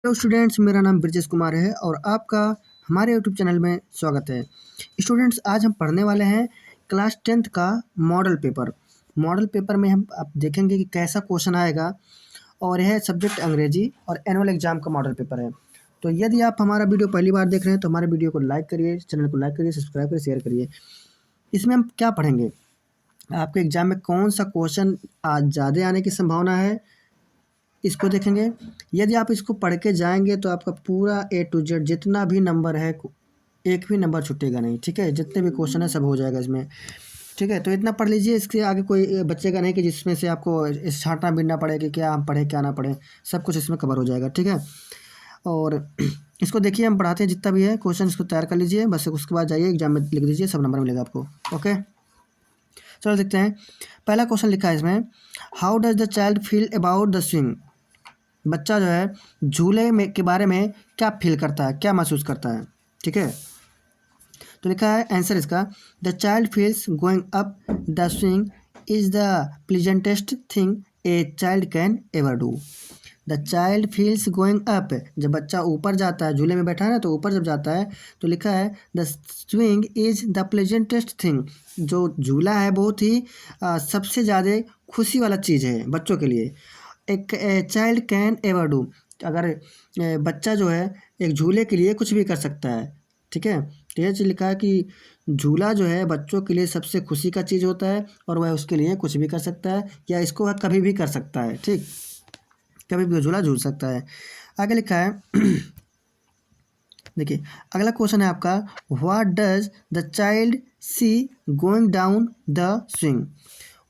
Hello students, मेरा नाम ब्रजेश कुमार है और आपका हमारे यूट्यूब चैनल में स्वागत है। स्टूडेंट्स, आज हम पढ़ने वाले हैं क्लास 10th का मॉडल पेपर। मॉडल पेपर में हम अब देखेंगे कि कैसा क्वेश्चन आएगा और यह सब्जेक्ट अंग्रेजी और एनुअल एग्जाम का मॉडल पेपर है। तो यदि आप हमारा वीडियो पहली बार देख रहे हैं तो हमारे वीडियो को लाइक करिए, चैनल को लाइक करिए, सब्सक्राइब करिए, शेयर करिए। इसमें हम क्या पढ़ेंगे, आपके एग्जाम में कौन सा क्वेश्चन आज ज़्यादा आने की संभावना है, इसको देखेंगे। यदि आप इसको पढ़ के जाएंगे तो आपका पूरा A to Z जितना भी नंबर है, एक भी नंबर छूटेगा नहीं। ठीक है, जितने भी क्वेश्चन है सब हो जाएगा इसमें। ठीक है, तो इतना पढ़ लीजिए, इसके आगे कोई बचेगा नहीं कि जिसमें से आपको छांटना बीनना पड़े कि क्या हम पढ़ें क्या ना पढ़ें। सब कुछ इसमें कवर हो जाएगा। ठीक है, और इसको देखिए, हम पढ़ाते हैं जितना भी है क्वेश्चन, इसको तैयार कर लीजिए बस। उसके बाद जाइए एग्जाम में लिख दीजिए, सब नंबर मिलेगा आपको। ओके, चलो देखते हैं। पहला क्वेश्चन लिखा है इसमें, how does the child feel about the swing. बच्चा जो है झूले में के बारे में क्या फील करता है, क्या महसूस करता है। ठीक है, तो लिखा है आंसर इसका, the child feels going up the swing is the pleasantest thing a child can ever do. The child feels going up, जब बच्चा ऊपर जाता है, झूले में बैठा है ना, तो ऊपर जब जाता है तो लिखा है the swing is the pleasantest thing. जो झूला है बहुत ही सबसे ज़्यादा खुशी वाला चीज़ है बच्चों के लिए। एक चाइल्ड कैन एवर डू, अगर बच्चा जो है एक झूले के लिए कुछ भी कर सकता है। ठीक है, तो यह चीज़ लिखा है कि झूला जो है बच्चों के लिए सबसे खुशी का चीज़ होता है और वह उसके लिए कुछ भी कर सकता है या इसको वह कभी भी कर सकता है। ठीक, कभी भी झूला झूल सकता है। आगे लिखा है देखिए, अगला क्वेश्चन है आपका, what does the child see going down the swing.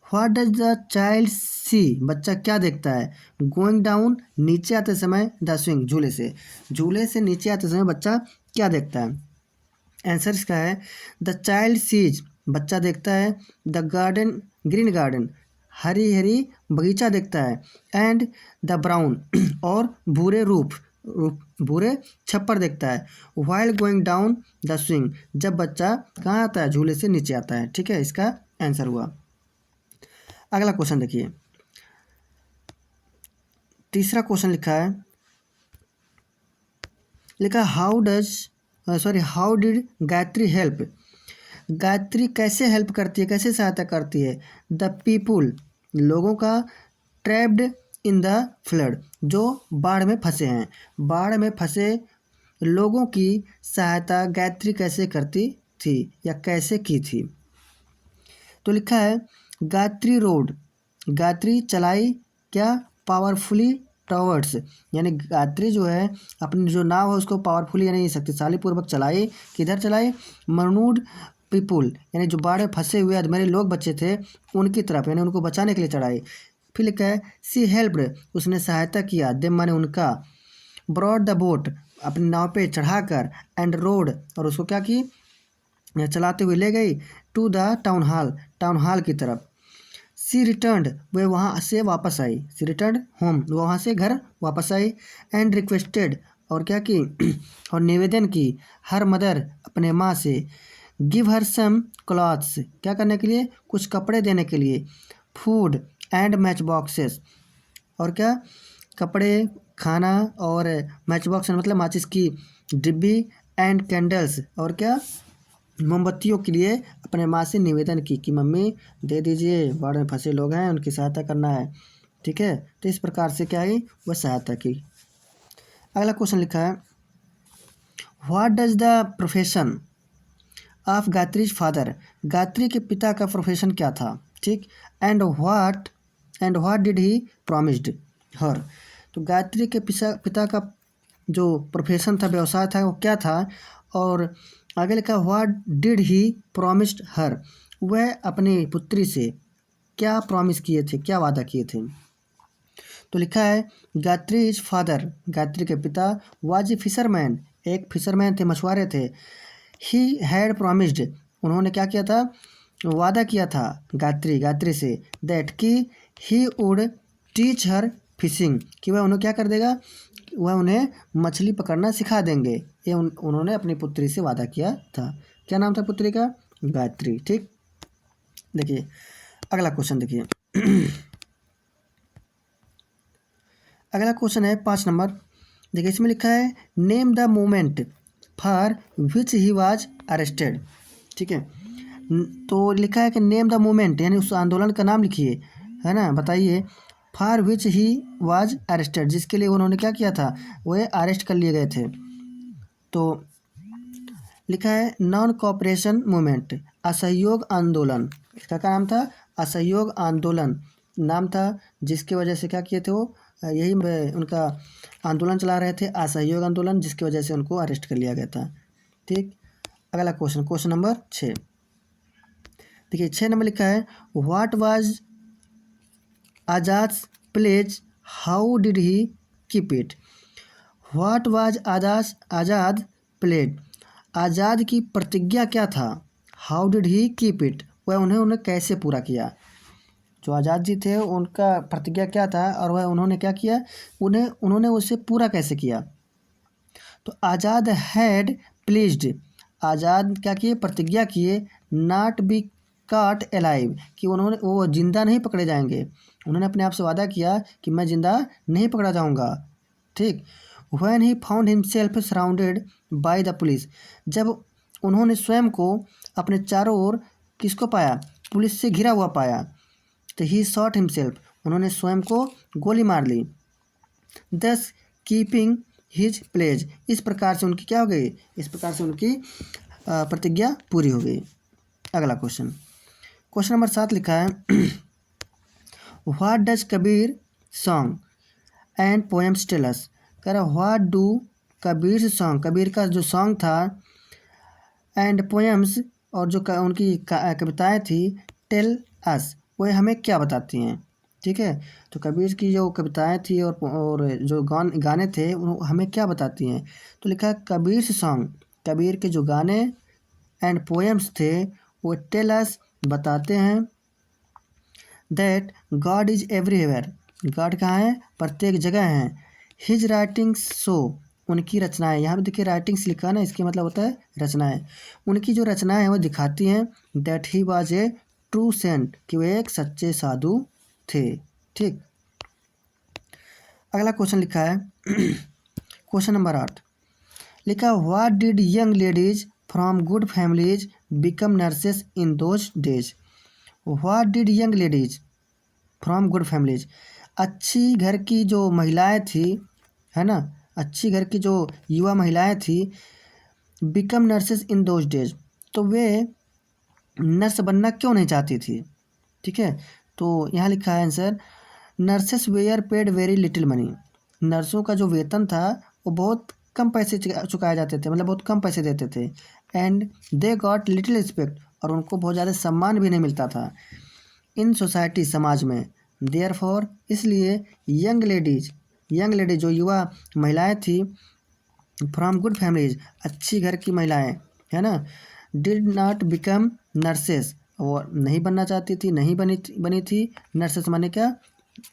What does the child see, बच्चा क्या देखता है, गोइंग डाउन, नीचे आते समय, द स्विंग, झूले से नीचे आते समय बच्चा क्या देखता है। आंसर इसका है द चाइल्ड सीज, बच्चा देखता है the garden, green garden, Hari Hari बगीचा देखता है, एंड द ब्राउन और भूरे भूरे छप्पर देखता है, while going down the swing, जब बच्चा कहाँ आता है, झूले से नीचे आता है। ठीक है, इसका आंसर हुआ। अगला क्वेश्चन देखिए, तीसरा क्वेश्चन लिखा है how did Gayatri help. Gayatri कैसे हेल्प करती है, कैसे सहायता करती है द पीपुल, लोगों का, ट्रैप्ड इन द फ्लड, जो बाढ़ में फंसे हैं। बाढ़ में फंसे लोगों की सहायता गायत्री कैसे करती थी या कैसे की थी। तो लिखा है गायत्री रोड, गायत्री चलाई क्या, पावरफुली टॉवर्ड्स, यानी गायत्री जो है अपनी जो नाव है उसको पावरफुली यानी शक्तिशाली पूर्वक चलाई, किधर चलाई, मरनूड पीपुल, यानी जो बाढ़ में फंसे हुए मेरे लोग बच्चे थे उनकी तरफ, यानी उनको बचाने के लिए चढ़ाई। फिर लिखा है सी हेल्प्ड, उसने सहायता किया, देम माने उनका, ब्रॉड द बोट, अपनी नाव पे चढ़ाकर, एंड रोड, और उसको क्या की, चलाते हुए ले गई, टू द टाउन हॉल की तरफ। सी रिटर्नड, वह वहाँ से वापस आई, सी रिटर्न होम, वो वहाँ से घर वापस आई, एंड रिक्वेस्टेड, और क्या की और निवेदन की, हर मदर, अपने माँ से, गिव हर सम क्लॉथ्स, क्या करने के लिए, कुछ कपड़े देने के लिए, फूड एंड मैच बॉक्सेस, और क्या, कपड़े, खाना और मैच बॉक्स मतलब माचिस की डिब्बी, एंड कैंडल्स, और क्या, मोमबत्तियों के लिए अपने माँ से निवेदन की कि मम्मी दे दीजिए, बाढ़ में फंसे लोग हैं उनकी सहायता करना है। ठीक है, तो इस प्रकार से क्या है, वह सहायता की। अगला क्वेश्चन लिखा है, what does the profession of Gayatri's father, Gayatri के पिता का प्रोफेशन क्या था। ठीक, and what did he promised her, तो गायत्री के पिता का जो प्रोफेशन था, व्यवसाय था, वो क्या था। और आगे लिखा व्हाट डिड ही प्रॉमिस्ड हर, वह अपनी पुत्री से क्या प्रॉमिस किए थे, क्या वादा किए थे। तो लिखा है गायत्रीज फादर, गायत्री के पिता, वाज ए फिशरमैन, एक फिशरमैन थे, मछुआरे थे। ही हैड प्रॉमिस्ड, उन्होंने क्या किया था, वादा किया था गायत्री से, दैट कि he would teach her fishing, कि वह उन्हें क्या कर देगा, वह उन्हें मछली पकड़ना सिखा देंगे। ये उन्होंने अपनी पुत्री से वादा किया था। क्या नाम था पुत्री का, गायत्री। ठीक, देखिए अगला क्वेश्चन देखिए अगला क्वेश्चन है 5 नंबर, देखिए इसमें लिखा है name the moment for which he was arrested. ठीक है, तो लिखा है कि नेम द मोमेंट यानी उस आंदोलन का नाम लिखिए, है ना, बताइए। For which he was arrested, जिसके लिए उन्होंने क्या किया था, वो अरेस्ट कर लिए गए थे। तो लिखा है नॉन कोऑपरेशन मूवमेंट, असहयोग आंदोलन, इसका क्या नाम था, असहयोग आंदोलन नाम था, जिसकी वजह से क्या किए थे वो, यही उनका आंदोलन चला रहे थे, असहयोग आंदोलन, जिसकी वजह से उनको अरेस्ट कर लिया गया था। ठीक, अगला क्वेश्चन, क्वेश्चन नंबर 6। देखिए 6 नंबर लिखा है what was Azad pledge, how did he keep it. What was Azad pledge, Azad की प्रतिज्ञा क्या था, how did he keep it, वह उन्हें कैसे पूरा किया। जो आज़ाद जी थे उनका प्रतिज्ञा क्या था और वह उन्होंने क्या किया, उन्होंने उसे पूरा कैसे किया। तो आज़ाद हैड प्लीज्ड, आज़ाद क्या किए, प्रतिज्ञा किए, नॉट बी काट एलाइव, कि वो जिंदा नहीं पकड़े जाएंगे। उन्होंने अपने आप से वादा किया कि मैं जिंदा नहीं पकड़ा जाऊंगा। ठीक, when he found himself surrounded by the police, जब उन्होंने स्वयं को अपने चारों ओर किसको पाया, पुलिस से घिरा हुआ पाया, तो ही शॉट हिमसेल्फ, उन्होंने स्वयं को गोली मार ली। दस कीपिंग हिज प्लेज, इस प्रकार से उनकी क्या हो गई, इस प्रकार से उनकी प्रतिज्ञा पूरी हो गई। अगला क्वेश्चन, क्वेश्चन नंबर 7 लिखा है what does Kabir song and poems tell us. कह रहा what do Kabir song, Kabir का जो सॉन्ग था, एंड पोएम्स और जो उनकी कविताएं थी, टेल अस, वह हमें क्या बताती हैं। ठीक है, तो कबीर की जो कविताएं थी और जो गाने थे वो हमें क्या बताती हैं। तो लिखा है कबीर सॉन्ग, कबीर के जो गाने एंड पोएम्स थे वो टेल अस, बताते हैं, that God is everywhere, God कहाँ है, प्रत्येक जगह है। हिज राइटिंग्स शो, उनकी रचनाएं, यहाँ पे देखिए राइटिंग्स लिखा ना, इसके मतलब होता है रचनाएं, उनकी जो रचनाएं हैं वो दिखाती हैं that he was a true saint, कि वे एक सच्चे साधु थे। ठीक, अगला क्वेश्चन लिखा है क्वेश्चन नंबर 8 लिखा what did young ladies from good families become nurses in those days. What did young ladies from good families, अच्छी घर की जो महिलाएं थी, है ना, अच्छी घर की जो युवा महिलाएं थी, become nurses in those days, तो वे नर्स बनना क्यों नहीं चाहती थी। ठीक है, तो यहाँ लिखा है answer nurses were paid very little money, नर्सों का जो वेतन था वो बहुत कम पैसे चुकाए जाते थे, मतलब बहुत कम पैसे देते थे। And they got little respect, और उनको बहुत ज़्यादा सम्मान भी नहीं मिलता था इन सोसाइटी, समाज में। देयर फॉर, इसलिए यंग लेडीज जो युवा महिलाएं थी, फ्रॉम गुड फैमिलीज, अच्छी घर की महिलाएं, है ना, डिड नॉट बिकम नर्सेस, वो नहीं बनना चाहती थी, नहीं बनी थी नर्सेस, माने क्या,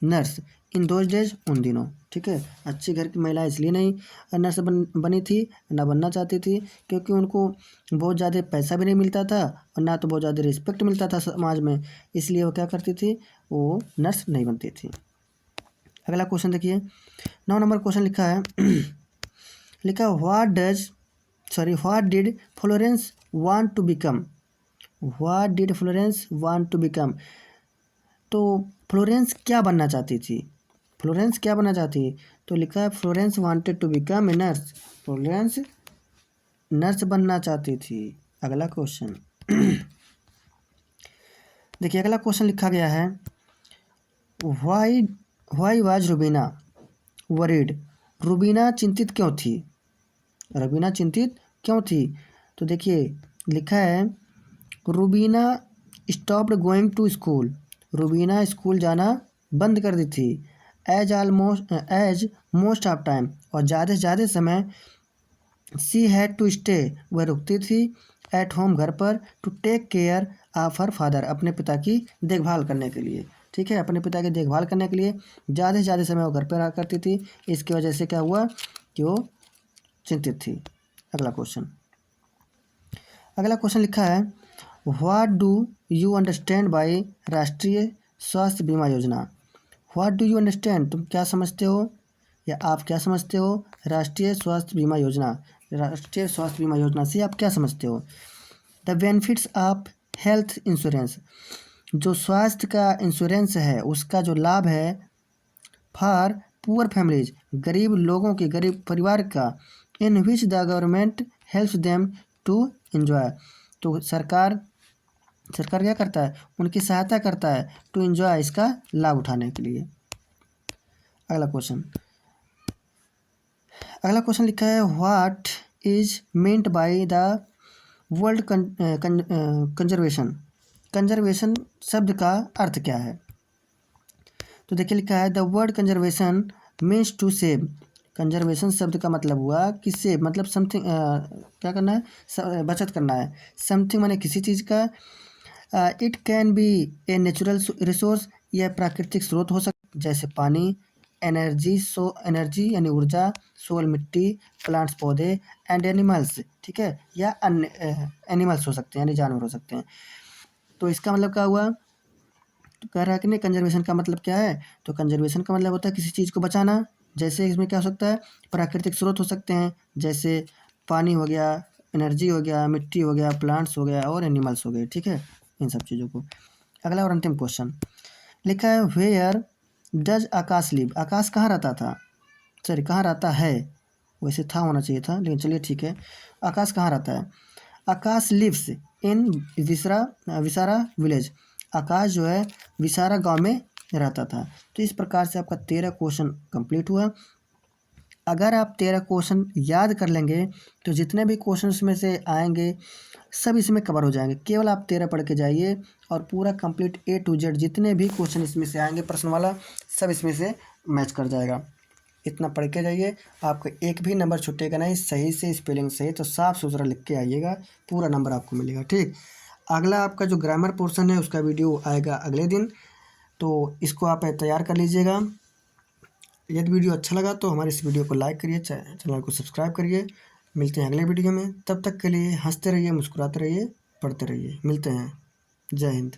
नर्स, इन दोज डेज, उन दिनों। ठीक है, अच्छी घर की महिला इसलिए नहीं नर्स बनी थी, ना बनना चाहती थी, क्योंकि उनको बहुत ज़्यादा पैसा भी नहीं मिलता था और ना तो बहुत ज़्यादा रिस्पेक्ट मिलता था समाज में, इसलिए वो क्या करती थी, वो नर्स नहीं बनती थी। अगला क्वेश्चन देखिए 9 नंबर क्वेश्चन लिखा है लिखा what did Florence want to become. What did Florence want to become, तो फ्लोरेंस क्या बनना चाहती थी, फ्लोरेंस क्या बनना चाहती, तो लिखा है Florence wanted to become a nurse, Florence nurse बनना चाहती थी। अगला क्वेश्चन देखिए, अगला क्वेश्चन लिखा गया है why was Rubina worried, Rubina चिंतित क्यों थी, रुबीना चिंतित क्यों थी। तो देखिए लिखा है Rubina stopped going to school, Rubina school जाना बंद कर दी थी, एज मोस्ट ऑफ टाइम, और ज़्यादा से ज़्यादा समय, सी हैड टू स्टे, वह रुकती थी, एट होम, घर पर, to take care of her father, अपने पिता की देखभाल करने के लिए। ठीक है, अपने पिता की देखभाल करने के लिए ज़्यादा से ज़्यादा समय वो घर पर रहा करती थी, इसकी वजह से क्या हुआ कि वो चिंतित थी। अगला क्वेश्चन लिखा है what do you understand by राष्ट्रीय स्वास्थ्य बीमा योजना। व्हाट डू यू अंडरस्टैंड, तुम क्या समझते हो या आप क्या समझते हो राष्ट्रीय स्वास्थ्य बीमा योजना? राष्ट्रीय स्वास्थ्य बीमा योजना से आप क्या समझते हो? The benefits of health insurance, जो स्वास्थ्य का इंश्योरेंस है उसका जो लाभ है फॉर पुअर फैमिलीज, गरीब लोगों के, गरीब परिवार का, in which the government helps them to enjoy, तो सरकार क्या करता है, उनकी सहायता करता है टू एंजॉय, इसका लाभ उठाने के लिए। अगला क्वेश्चन लिखा है what is meant by the world conservation शब्द का अर्थ क्या है? तो देखिए लिखा है the word conservation means to save. Conservation शब्द का मतलब हुआ कि सेव मतलब समथिंग, क्या करना है, बचत करना है। समथिंग माने किसी चीज़ का। It can be a natural resource, यह प्राकृतिक स्रोत हो सकता जैसे पानी, एनर्जी यानी ऊर्जा, सोल मिट्टी, प्लांट्स पौधे, एंड एनिमल्स, ठीक है, या अन्य एनिमल्स हो सकते हैं यानी जानवर हो सकते हैं। तो इसका मतलब क्या हुआ, तो कह रहा है कि नहीं कंजर्वेशन का मतलब क्या है, तो कंजर्वेशन का मतलब होता है किसी चीज़ को बचाना। जैसे इसमें क्या हो सकता है, प्राकृतिक स्रोत हो सकते हैं जैसे पानी हो गया, एनर्जी हो गया, मिट्टी हो गया, प्लांट्स हो गया और एनिमल्स हो गए, ठीक है, इन सब चीज़ों को। अगला और अंतिम क्वेश्चन लिखा है वेयर डज आकाश लिव, आकाश कहाँ रहता था, सॉरी कहाँ रहता है, वैसे था होना चाहिए था लेकिन चलिए ठीक है। आकाश कहाँ रहता है, आकाश लिव्स इन विसारा विलेज, आकाश जो है विसारा गांव में रहता था। तो इस प्रकार से आपका 13 क्वेश्चन कंप्लीट हुआ। अगर आप 13 क्वेश्चन याद कर लेंगे तो जितने भी क्वेश्चन इसमें से आएंगे सब इसमें कवर हो जाएंगे। केवल आप 13 पढ़ के जाइए और पूरा कंप्लीट A to Z जितने भी क्वेश्चन इसमें से आएंगे प्रश्न वाला सब इसमें से मैच कर जाएगा। इतना पढ़ के जाइए, आपका एक भी नंबर छूटेगा नहीं, सही से स्पेलिंग सही तो साफ सुथरा लिख के आइएगा, पूरा नंबर आपको मिलेगा, ठीक। अगला आपका जो ग्रामर पोर्शन है उसका वीडियो आएगा अगले दिन, तो इसको आप तैयार कर लीजिएगा। यदि वीडियो अच्छा लगा तो हमारे इस वीडियो को लाइक करिए, चैनल को सब्सक्राइब करिए। मिलते हैं अगले वीडियो में, तब तक के लिए हंसते रहिए, मुस्कुराते रहिए, पढ़ते रहिए। मिलते हैं। जय हिंद।